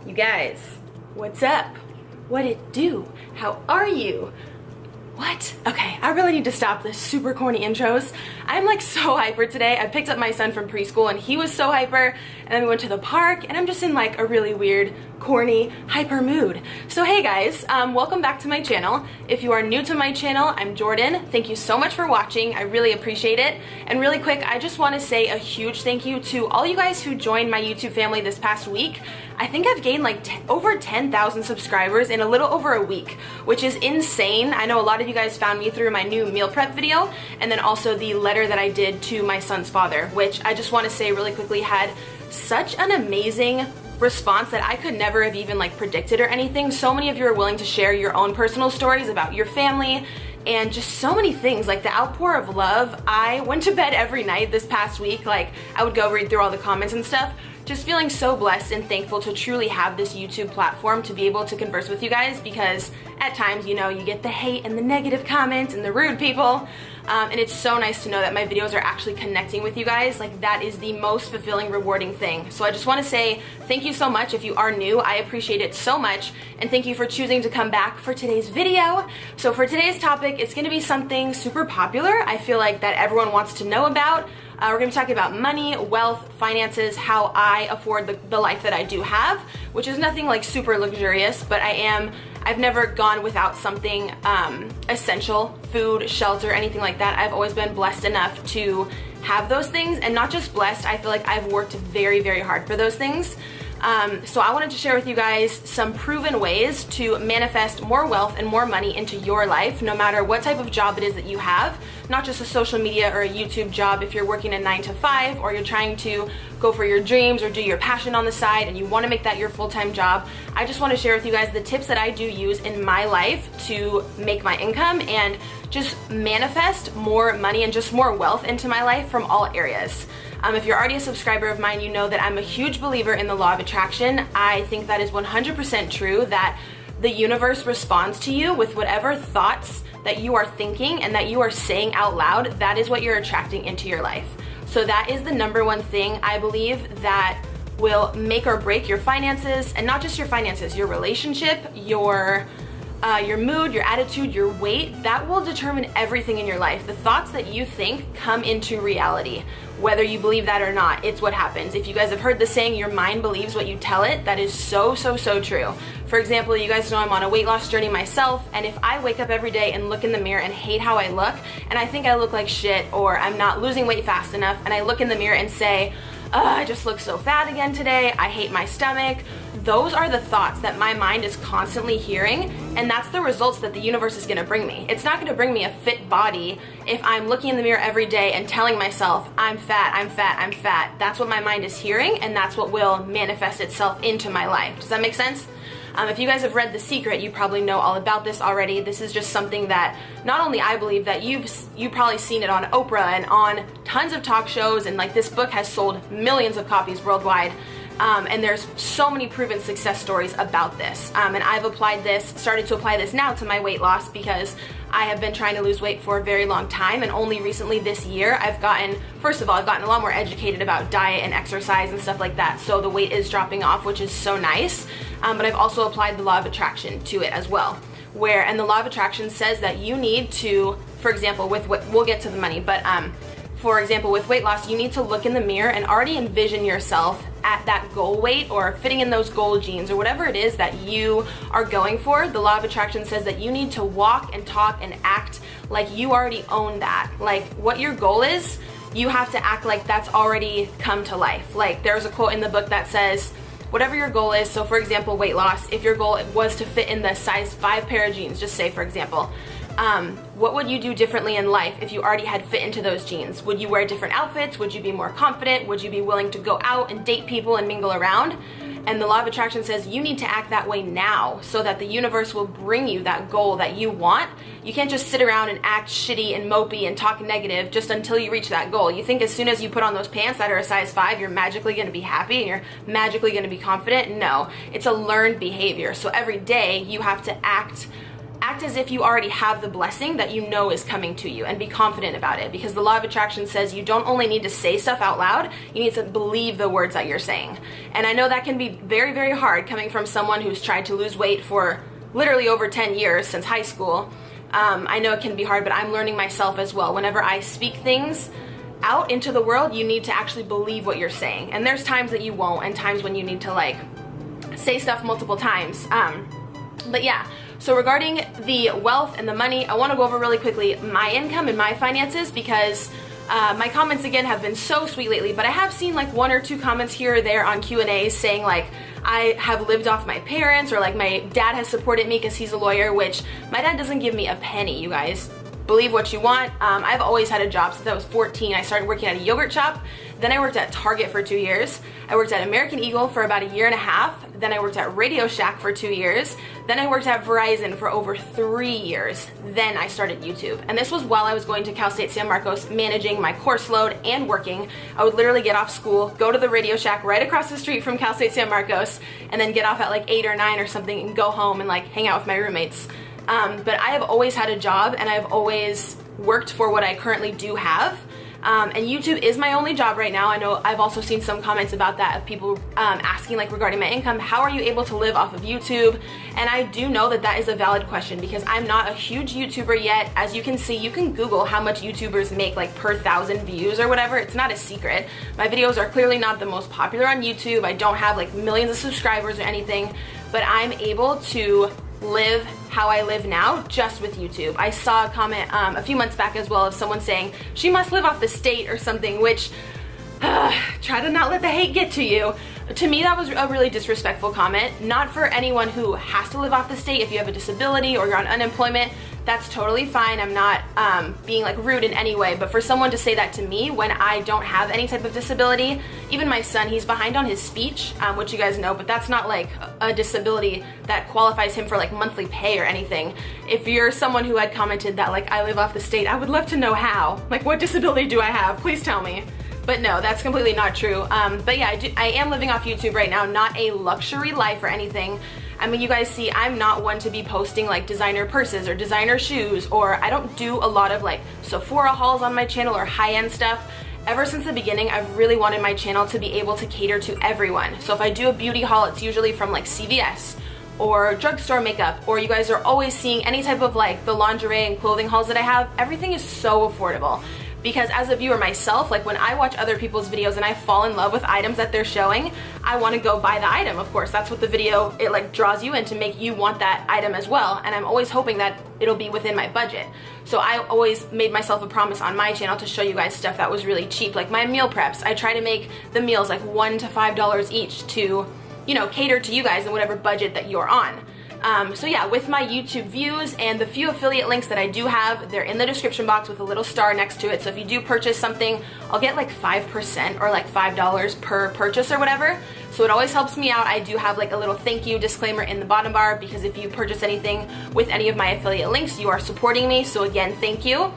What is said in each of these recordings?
You guys, what's up? What it do? How are you? What? Okay, I really need to stop this super corny intros. I'm like so hyper today. I picked up my son from preschool and he was so hyper, and then we went to the park and I'm just in like a really weird, corny, hyper mood. So hey guys, welcome back to my channel. If you are new to my channel, I'm Jordan. Thank you so much for watching. I really appreciate it. And really quick, I just want to say a huge thank you to all you guys who joined my YouTube family this past week. I think I've gained like over 10,000 subscribers in a little over a week, which is insane. I know a lot of you guys found me through my new meal prep video, and then also the letter that I did to my son's father, which I just want to say really quickly had such an amazing response that I could never have even like predicted or anything. So many of you are willing to share your own personal stories about your family and just so many things, like the outpour of love. I went to bed every night this past week. Like I would go read through all the comments and stuff, just feeling so blessed and thankful to truly have this YouTube platform to be able to converse with you guys, because at times, you know, you get the hate and the negative comments and the rude people. And it's so nice to know that my videos are actually connecting with you guys. Like that is the most fulfilling, rewarding thing. So I just want to say thank you so much. If you are new, I appreciate it so much. And thank you for choosing to come back for today's video. So for today's topic, it's going to be something super popular. I feel like that everyone wants to know about. We're going to be talking about money, wealth, finances, how I afford the life that I do have, which is nothing like super luxurious, but I've never gone without something essential, food, shelter, anything like that. I've always been blessed enough to have those things, and not just blessed, I feel like I've worked very, very hard for those things. So I wanted to share with you guys some proven ways to manifest more wealth and more money into your life, no matter what type of job it is that you have, not just a social media or a YouTube job. If you're working a 9-to-5 or you're trying to go for your dreams or do your passion on the side and you want to make that your full-time job, I just want to share with you guys the tips that I do use in my life to make my income and just manifest more money and just more wealth into my life from all areas. If you're already a subscriber of mine, you know that I'm a huge believer in the law of attraction. I think that is 100% true, that the universe responds to you with whatever thoughts that you are thinking and that you are saying out loud. That is what you're attracting into your life. So that is the number one thing I believe that will make or break your finances, and not just your finances, your relationship, your mood, your attitude, your weight. That will determine everything in your life. The thoughts that you think come into reality. Whether you believe that or not, it's what happens. If you guys have heard the saying, your mind believes what you tell it, that is so, so, so true. For example, you guys know I'm on a weight loss journey myself, and if I wake up every day and look in the mirror and hate how I look, and I think I look like shit, or I'm not losing weight fast enough, and I look in the mirror and say, I just look so fat again today, I hate my stomach. Those are the thoughts that my mind is constantly hearing, and that's the results that the universe is gonna bring me. It's not gonna bring me a fit body if I'm looking in the mirror every day and telling myself, I'm fat, I'm fat, I'm fat. That's what my mind is hearing, and that's what will manifest itself into my life. Does that make sense? If you guys have read The Secret, you probably know all about this already. This is just something that not only I believe, that you've probably seen it on Oprah and on tons of talk shows, and like this book has sold millions of copies worldwide. And there's so many proven success stories about this. And I've started to apply this now to my weight loss, because I have been trying to lose weight for a very long time, and only recently this year I've gotten a lot more educated about diet and exercise and stuff like that. So the weight is dropping off, which is so nice. But I've also applied the law of attraction to it as well. And the law of attraction says that you need to, for example, we'll get to the money, but for example, with weight loss, you need to look in the mirror and already envision yourself at that goal weight, or fitting in those goal jeans, or whatever it is that you are going for. The law of attraction says that you need to walk and talk and act like you already own that. Like what your goal is, you have to act like that's already come to life. Like there's a quote in the book that says, whatever your goal is, so for example, weight loss, if your goal was to fit in the size 5 pair of jeans, just say for example, what would you do differently in life if you already had fit into those jeans? Would you wear different outfits? Would you be more confident? Would you be willing to go out and date people and mingle around? And the law of attraction says you need to act that way now, so that the universe will bring you that goal that you want. You can't just sit around and act shitty and mopey and talk negative just until you reach that goal. You think as soon as you put on those pants that are a size 5, you're magically going to be happy and you're magically going to be confident? No, it's a learned behavior. So every day you have to act act as if you already have the blessing that you know is coming to you, and be confident about it, because the law of attraction says you don't only need to say stuff out loud, you need to believe the words that you're saying. And I know that can be very, very hard coming from someone who's tried to lose weight for literally over 10 years since high school. I know it can be hard, but I'm learning myself as well. Whenever I speak things out into the world, you need to actually believe what you're saying. And there's times that you won't, and times when you need to like say stuff multiple times. But yeah, so regarding the wealth and the money, I want to go over really quickly my income and my finances, because my comments again have been so sweet lately, but I have seen like 1 or 2 comments here or there on Q&As saying like I have lived off my parents, or like my dad has supported me because he's a lawyer, which my dad doesn't give me a penny, you guys. Believe what you want. I've always had a job since I was 14. I started working at a yogurt shop. Then I worked at Target for 2 years. I worked at American Eagle for about 1.5 years. Then I worked at Radio Shack for 2 years. Then I worked at Verizon for over 3 years. Then I started YouTube. And this was while I was going to Cal State San Marcos, managing my course load and working. I would literally get off school, go to the Radio Shack right across the street from Cal State San Marcos, and then get off at like 8 or 9 or something and go home and like hang out with my roommates. But I have always had a job, and I've always worked for what I currently do have. And YouTube is my only job right now. I know I've also seen some comments about that of people asking like regarding my income, how are you able to live off of YouTube? And I do know that that is a valid question, because I'm not a huge YouTuber yet. As you can see, you can Google how much YouTubers make like per 1,000 views or whatever. It's not a secret. My videos are clearly not the most popular on YouTube. I don't have like millions of subscribers or anything, but I'm able to live how I live now just with YouTube. I saw a comment a few months back as well of someone saying she must live off the state or something, which try to not let the hate get to you. To me, that was a really disrespectful comment. Not for anyone who has to live off the state. If you have a disability or you're on unemployment, that's totally fine. I'm not being like rude in any way, but for someone to say that to me when I don't have any type of disability, even my son, he's behind on his speech, which you guys know, but that's not like a disability that qualifies him for like monthly pay or anything. If you're someone who had commented that like I live off the state, I would love to know how. Like, what disability do I have? Please tell me. But no, that's completely not true. But yeah, I am living off YouTube right now, not a luxury life or anything. I mean, you guys see, I'm not one to be posting like designer purses or designer shoes, or I don't do a lot of like Sephora hauls on my channel or high-end stuff. Ever since the beginning, I've really wanted my channel to be able to cater to everyone. So if I do a beauty haul, it's usually from like CVS or drugstore makeup, or you guys are always seeing any type of like the lingerie and clothing hauls that I have. Everything is so affordable. Because as a viewer myself, like when I watch other people's videos and I fall in love with items that they're showing, I want to go buy the item. Of course, that's what the video, it like draws you in to make you want that item as well. And I'm always hoping that it'll be within my budget. So I always made myself a promise on my channel to show you guys stuff that was really cheap. Like my meal preps, I try to make the meals like $1 to $5 each to, you know, cater to you guys in whatever budget that you're on. So yeah, with my YouTube views and the few affiliate links that I do have, they're in the description box with a little star next to it. So if you do purchase something, I'll get like 5% or like $5 per purchase or whatever. So it always helps me out. I do have like a little thank you disclaimer in the bottom bar, because if you purchase anything with any of my affiliate links, you are supporting me. So again, thank you.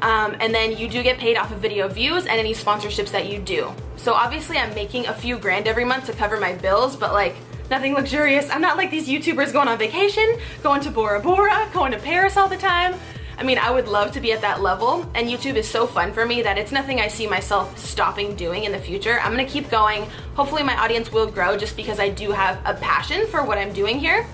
And then you do get paid off of video views and any sponsorships that you do. So obviously I'm making a few grand every month to cover my bills, but like nothing luxurious. I'm not like these YouTubers going on vacation, going to Bora Bora, going to Paris all the time. I mean, I would love to be at that level, and YouTube is so fun for me that it's nothing I see myself stopping doing in the future. I'm gonna keep going. Hopefully my audience will grow, just because I do have a passion for what I'm doing here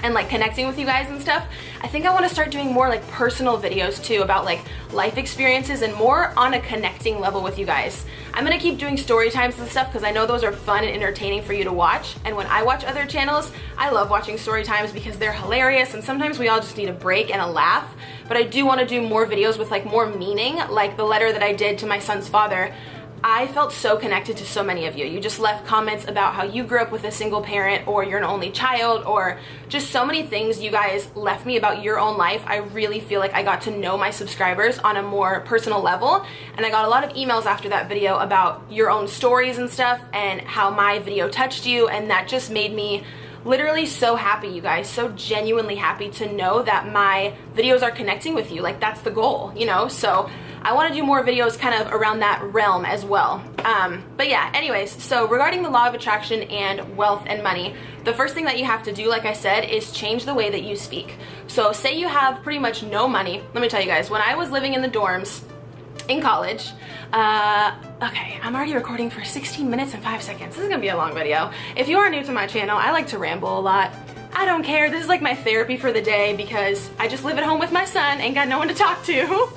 and like connecting with you guys and stuff. I think I want to start doing more like personal videos too, about like life experiences and more on a connecting level with you guys. I'm gonna keep doing story times and stuff, because I know those are fun and entertaining for you to watch. And when I watch other channels, I love watching story times because they're hilarious, and sometimes we all just need a break and a laugh. But I do want to do more videos with like more meaning, like the letter that I did to my son's father. I felt so connected to so many of you. You just left comments about how you grew up with a single parent, or you're an only child, or just so many things you guys left me about your own life. I really feel like I got to know my subscribers on a more personal level, and I got a lot of emails after that video about your own stories and stuff, and how my video touched you, and that just made me literally so happy, you guys, so genuinely happy to know that my videos are connecting with you. Like, that's the goal, you know? So I want to do more videos kind of around that realm as well. But yeah, anyways, so regarding the law of attraction and wealth and money, the first thing that you have to do, like I said, is change the way that you speak. So say you have pretty much no money. Let me tell you guys, when I was living in the dorms in college, okay, I'm already recording for 16 minutes and 5 seconds. This is gonna be a long video. If you are new to my channel, I like to ramble a lot. I don't care. This is like my therapy for the day because I just live at home with my son and got no one to talk to.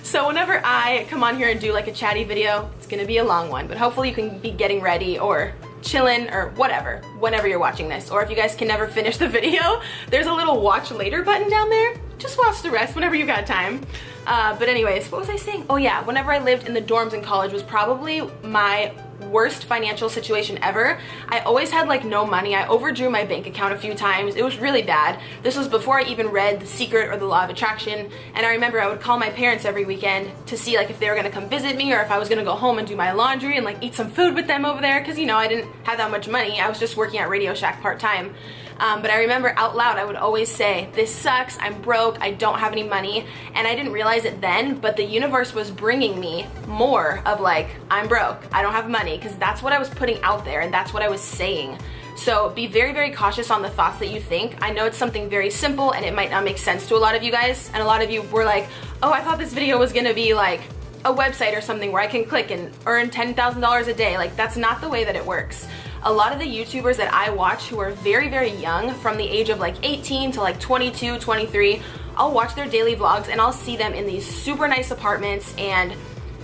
So whenever I come on here and do like a chatty video, it's gonna be a long one, but hopefully you can be getting ready or chilling or whatever whenever you're watching this. Or if you guys can never finish the video, there's a little watch later button down there. Just watch the rest whenever you got time. But anyways, what was I saying? Oh yeah, whenever I lived in the dorms in college was probably my worst financial situation ever. I always had like no money. I overdrew my bank account a few times. It was really bad. This was before I even read The Secret or The Law of Attraction. And I remember I would call my parents every weekend to see like if they were gonna come visit me or if I was gonna go home and do my laundry and like eat some food with them over there, because you know I didn't have that much money. I was just working at Radio Shack part-time. But I remember out loud I would always say, this sucks, I'm broke, I don't have any money. And I didn't realize it then, but the universe was bringing me more of like, I'm broke, I don't have money, because that's what I was putting out there and that's what I was saying. So be very, very cautious on the thoughts that you think. I know it's something very simple and it might not make sense to a lot of you guys. And a lot of you were like, oh, I thought this video was gonna be like a website or something where I can click and earn $10,000 a day. Like, that's not the way that it works. A lot of the YouTubers that I watch who are very, very young, from the age of like 18 to like 22, 23, I'll watch their daily vlogs and I'll see them in these super nice apartments and,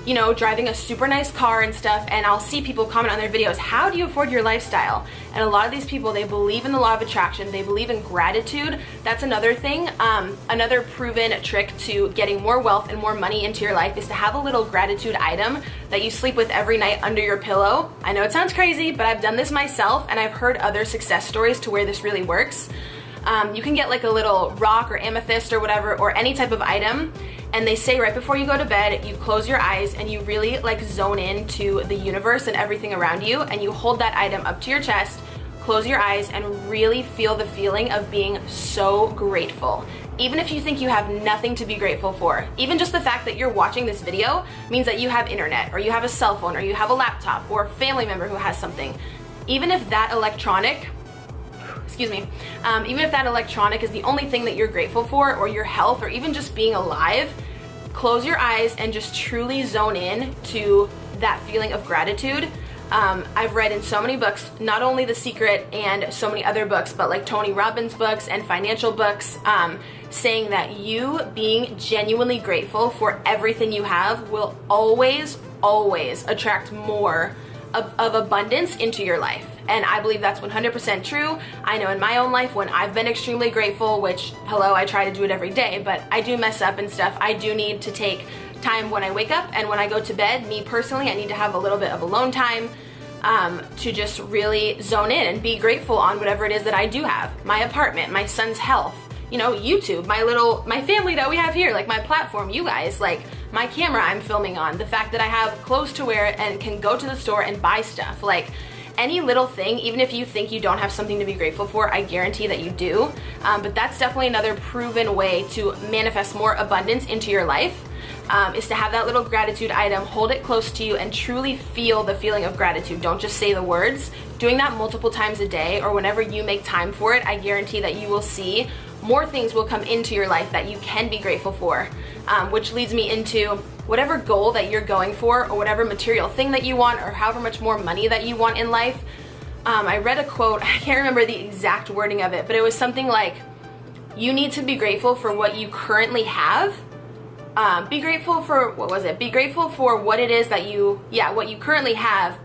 you know, driving a super nice car and stuff, and I'll see people comment on their videos, how do you afford your lifestyle? And a lot of these people, they believe in the law of attraction, they believe in gratitude. That's another thing. Another proven trick to getting more wealth and more money into your life is to have a little gratitude item that you sleep with every night under your pillow. I know it sounds crazy, but I've done this myself and I've heard other success stories to where this really works. You can get like a little rock or amethyst or whatever, or any type of item, and they say right before you go to bed, you close your eyes and you really like zone into the universe and everything around you, and you hold that item up to your chest, close your eyes, and really feel the feeling of being so grateful. Even if you think you have nothing to be grateful for, even just the fact that you're watching this video means that you have internet, or you have a cell phone, or you have a laptop, or a family member who has something. Even if that electronic, even if that electronic is the only thing that you're grateful for, or your health, or even just being alive, close your eyes and just truly zone in to that feeling of gratitude. I've read in so many books, not only The Secret and so many other books, but like Tony Robbins books and financial books, saying that you being genuinely grateful for everything you have will always, always attract more of abundance into your life. And I believe that's 100% true. I know in my own life when I've been extremely grateful, which, hello, I try to do it every day, but I do mess up and stuff. I do need to take time when I wake up and when I go to bed. Me personally, I need to have a little bit of alone time to just really zone in and be grateful on whatever it is that I do have. My apartment, my son's health, you know, YouTube, my family that we have here, like my platform, you guys, like my camera I'm filming on, the fact that I have clothes to wear and can go to the store and buy stuff. Like, any little thing, even if you think you don't have something to be grateful for, I guarantee that you do. But that's definitely another proven way to manifest more abundance into your life, is to have that little gratitude item, hold it close to you, and truly feel the feeling of gratitude. Don't just say the words. Doing that multiple times a day, or whenever you make time for it, I guarantee that you will see more things will come into your life that you can be grateful for, which leads me into whatever goal that you're going for, or whatever material thing that you want, or however much more money that you want in life. I read a quote, I can't remember the exact wording of it, but it was something like, you need to be grateful for what you currently have. Be grateful for, what was it? Be grateful for what it is that what you currently have,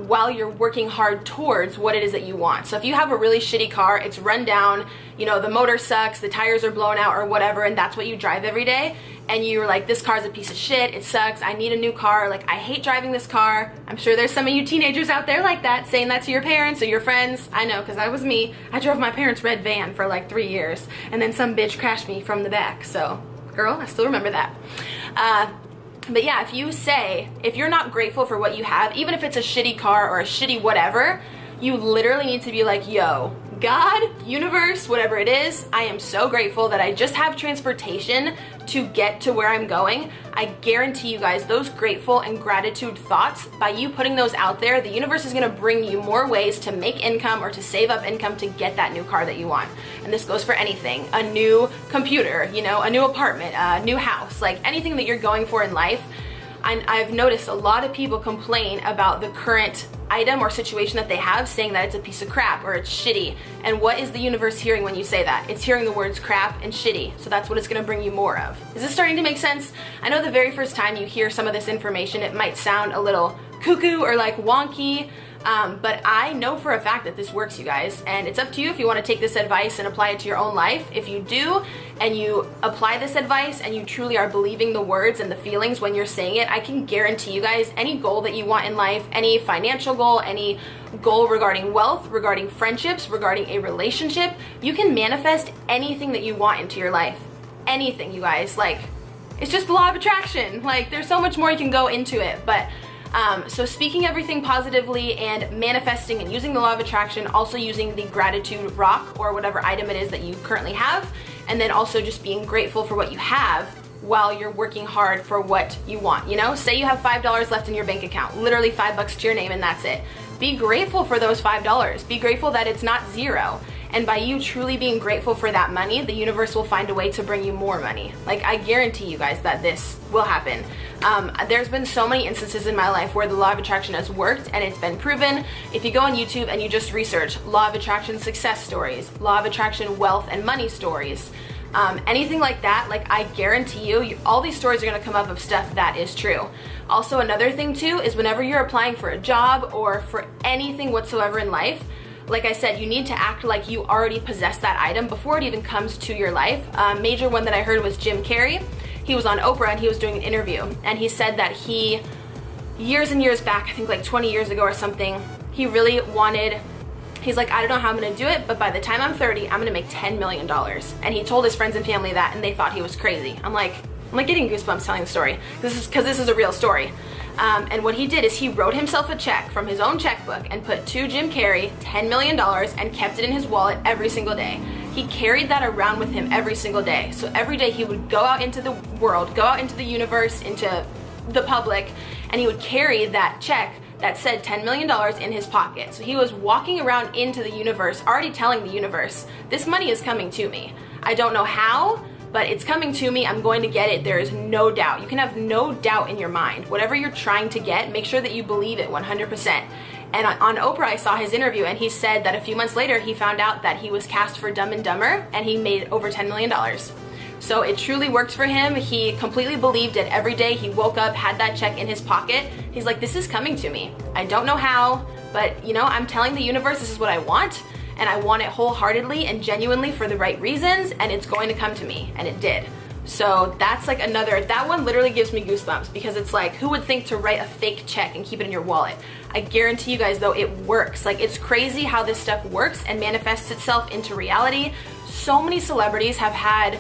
while you're working hard towards what it is that you want. So if you have a really shitty car, it's run down, you know, the motor sucks, the tires are blown out or whatever, and that's what you drive every day, and you're like, this car's a piece of shit, it sucks, I need a new car, like, I hate driving this car. I'm sure there's some of you teenagers out there like that, saying that to your parents or your friends. I know, because that was me. I drove my parents' red van for like 3 years, and then some bitch crashed me from the back. So, girl, I still remember that. But yeah, if you're not grateful for what you have, even if it's a shitty car or a shitty whatever, You literally need to be like, yo, God, universe, whatever it is, I am so grateful that I just have transportation to get to where I'm going. I guarantee you guys, those grateful and gratitude thoughts, by you putting those out there, the universe is gonna bring you more ways to make income or to save up income to get that new car that you want. And this goes for anything, a new computer, you know, a new apartment, a new house, like anything that you're going for in life. I've noticed a lot of people complain about the current item or situation that they have, saying that it's a piece of crap or it's shitty. And what is the universe hearing when you say that? It's hearing the words crap and shitty. So that's what it's gonna bring you more of. Is this starting to make sense? I know the very first time you hear some of this information, it might sound a little cuckoo or like wonky, but I know for a fact that this works, you guys, and it's up to you if you want to take this advice and apply it to your own life. If you do, and you apply this advice and you truly are believing the words and the feelings when you're saying it, I can guarantee you guys, any goal that you want in life, any financial goal, any goal regarding wealth, regarding friendships, regarding a relationship, you can manifest anything that you want into your life. Anything, you guys. Like, it's just the law of attraction. Like, there's so much more you can go into it, but so speaking everything positively and manifesting and using the law of attraction, also using the gratitude rock or whatever item it is that you currently have, and then also just being grateful for what you have while you're working hard for what you want. You know, say you have $5 left in your bank account, literally $5 to your name, and that's it. Be grateful for those $5. Be grateful that it's not zero. And by you truly being grateful for that money, the universe will find a way to bring you more money. Like, I guarantee you guys that this will happen. There's been so many instances in my life where the law of attraction has worked and it's been proven. If you go on YouTube and you just research law of attraction success stories, law of attraction wealth and money stories, anything like that, like, I guarantee you, all these stories are gonna come up of stuff that is true. Also, another thing too is whenever you're applying for a job or for anything whatsoever in life, like I said, you need to act like you already possess that item before it even comes to your life. Major one that I heard was Jim Carrey. He was on Oprah and he was doing an interview, and he said that he, years and years back, I think like 20 years ago or something, he really wanted, he's like, I don't know how I'm gonna do it, but by the time I'm 30, I'm gonna make $10 million. And he told his friends and family that, and they thought he was crazy. I'm like getting goosebumps telling the story. Because this is a real story. And what he did is he wrote himself a check from his own checkbook and put to Jim Carrey $10 million and kept it in his wallet every single day. He carried that around with him every single day. So every day he would go out into the world, go out into the universe, into the public, and he would carry that check that said $10 million in his pocket. So he was walking around into the universe, already telling the universe, this money is coming to me. I don't know how, but it's coming to me. I'm going to get it. There is no doubt. You can have no doubt in your mind. Whatever you're trying to get, make sure that you believe it 100%. And on Oprah, I saw his interview, and he said that a few months later, he found out that he was cast for Dumb and Dumber, and he made over $10 million. So it truly worked for him. He completely believed it. Every day he woke up, had that check in his pocket. He's like, this is coming to me. I don't know how, but you know, I'm telling the universe this is what I want, and I want it wholeheartedly and genuinely for the right reasons, and it's going to come to me, and it did. So that's like another, that one literally gives me goosebumps, because it's like, who would think to write a fake check and keep it in your wallet? I guarantee you guys though, it works. Like, it's crazy how this stuff works and manifests itself into reality. So many celebrities have had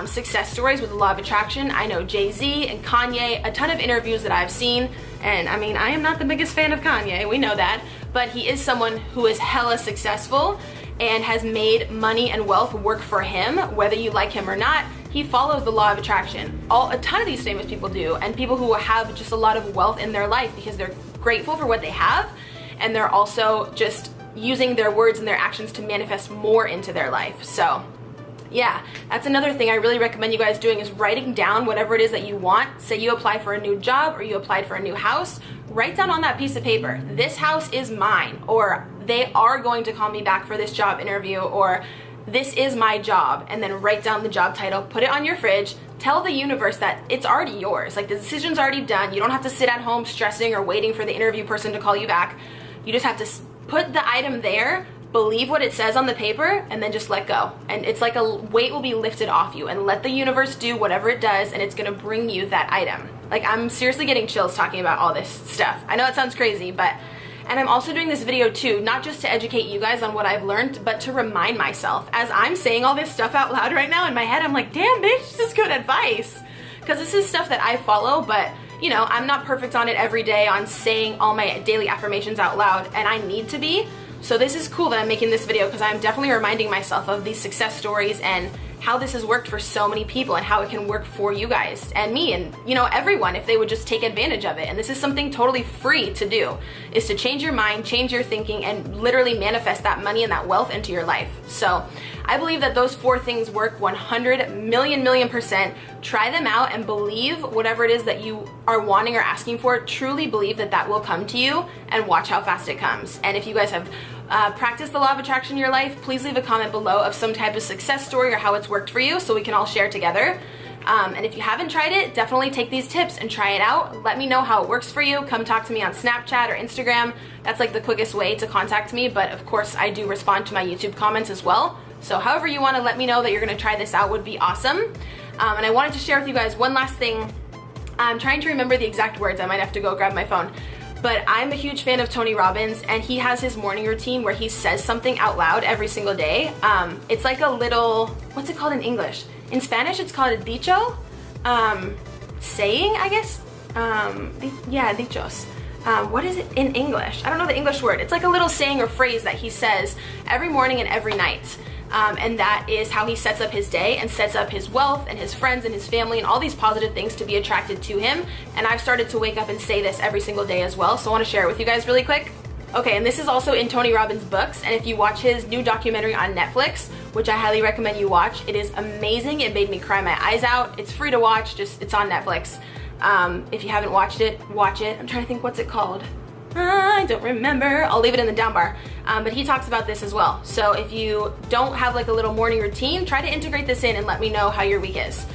success stories with the law of attraction. I know Jay-Z and Kanye, a ton of interviews that I've seen, and I mean, I am not the biggest fan of Kanye, we know that, but he is someone who is hella successful and has made money and wealth work for him, whether you like him or not. He follows the law of attraction. A ton of these famous people do, and people who have just a lot of wealth in their life because they're grateful for what they have, and they're also just using their words and their actions to manifest more into their life. So yeah, that's another thing I really recommend you guys doing, is writing down whatever it is that you want. Say you apply for a new job or you applied for a new house, write down on that piece of paper, this house is mine, or they are going to call me back for this job interview, or this is my job, and then write down the job title, put it on your fridge, tell the universe that it's already yours. Like, the decision's already done. You don't have to sit at home stressing or waiting for the interview person to call you back. You just have to put the item there, believe what it says on the paper, and then just let go. And it's like a weight will be lifted off you, and let the universe do whatever it does, and it's gonna bring you that item. Like, I'm seriously getting chills talking about all this stuff. I know it sounds crazy, but, and I'm also doing this video too, not just to educate you guys on what I've learned, but to remind myself. As I'm saying all this stuff out loud right now in my head, I'm like, damn bitch, this is good advice. Because this is stuff that I follow, but you know, I'm not perfect on it every day on saying all my daily affirmations out loud, and I need to be. So this is cool that I'm making this video because I'm definitely reminding myself of these success stories and how this has worked for so many people and how it can work for you guys and me and, you know, everyone if they would just take advantage of it. And this is something totally free to do, is to change your mind, change your thinking, and literally manifest that money and that wealth into your life. So I believe that those 4 things work 100 million %. Try them out and believe whatever it is that you are wanting or asking for. Truly believe that that will come to you, and watch how fast it comes. And if you guys have practiced the law of attraction in your life, please leave a comment below of some type of success story or how it's worked for you so we can all share together. And if you haven't tried it, definitely take these tips and try it out. Let me know how it works for you. Come talk to me on Snapchat or Instagram. That's like the quickest way to contact me, but of course I do respond to my YouTube comments as well. So however you want to let me know that you're going to try this out would be awesome. And I wanted to share with you guys one last thing. I'm trying to remember the exact words. I might have to go grab my phone. But I'm a huge fan of Tony Robbins, and he has his morning routine where he says something out loud every single day. It's like a little, what's it called in English? In Spanish, it's called a dicho. Saying, I guess? Yeah, dichos. What is it in English? I don't know the English word. It's like a little saying or phrase that he says every morning and every night. And that is how he sets up his day and sets up his wealth and his friends and his family and all these positive things to be attracted to him. And I've started to wake up and say this every single day as well, so I want to share it with you guys really quick. Okay, and this is also in Tony Robbins' books, and if you watch his new documentary on Netflix, which I highly recommend you watch, it is amazing. It made me cry my eyes out. It's free to watch, it's on Netflix. If you haven't watched it, watch it. I'm trying to think, what's it called? I don't remember. I'll leave it in the down bar. But he talks about this as well. So if you don't have like a little morning routine, try to integrate this in and let me know how your week is.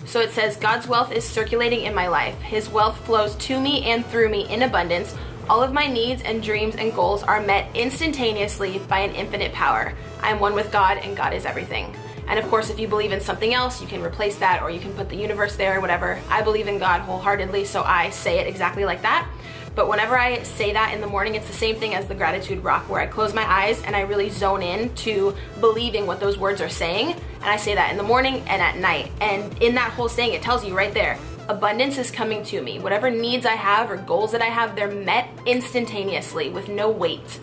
So it says, God's wealth is circulating in my life. His wealth flows to me and through me in abundance. All of my needs and dreams and goals are met instantaneously by an infinite power. I am one with God, and God is everything. And of course, if you believe in something else, you can replace that, or you can put the universe there or whatever. I believe in God wholeheartedly, so I say it exactly like that. But whenever I say that in the morning, it's the same thing as the gratitude rock, where I close my eyes and I really zone in to believing what those words are saying. And I say that in the morning and at night. And in that whole saying, it tells you right there, abundance is coming to me. Whatever needs I have or goals that I have, they're met instantaneously with no wait.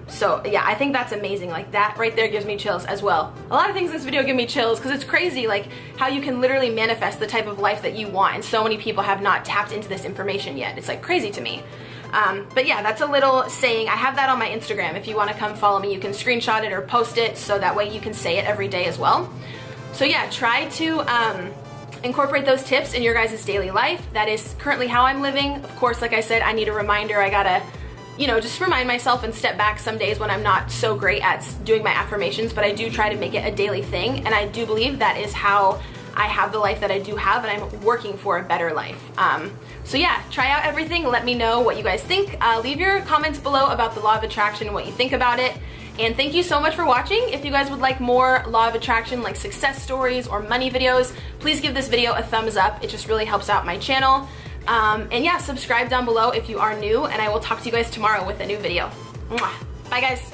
So yeah, I think that's amazing. Like, that right there gives me chills as well. A lot of things in this video give me chills because it's crazy, like how you can literally manifest the type of life that you want, and so many people have not tapped into this information yet. It's like crazy to me. But yeah, that's a little saying. I have that on my Instagram. If you want to come follow me, you can screenshot it or post it, so that way you can say it every day as well. So yeah, try to incorporate those tips in your guys' daily life. That is currently how I'm living. Of course, like I said, I need a reminder. I gotta, you know, just remind myself and step back some days when I'm not so great at doing my affirmations, but I do try to make it a daily thing, and I do believe that is how I have the life that I do have, and I'm working for a better life. So yeah, try out everything. Let me know what you guys think. Leave your comments below about the law of attraction and what you think about it. And thank you so much for watching. If you guys would like more law of attraction, like success stories or money videos, please give this video a thumbs up. It just really helps out my channel. And yeah, subscribe down below if you are new, and I will talk to you guys tomorrow with a new video. Mwah. Bye guys.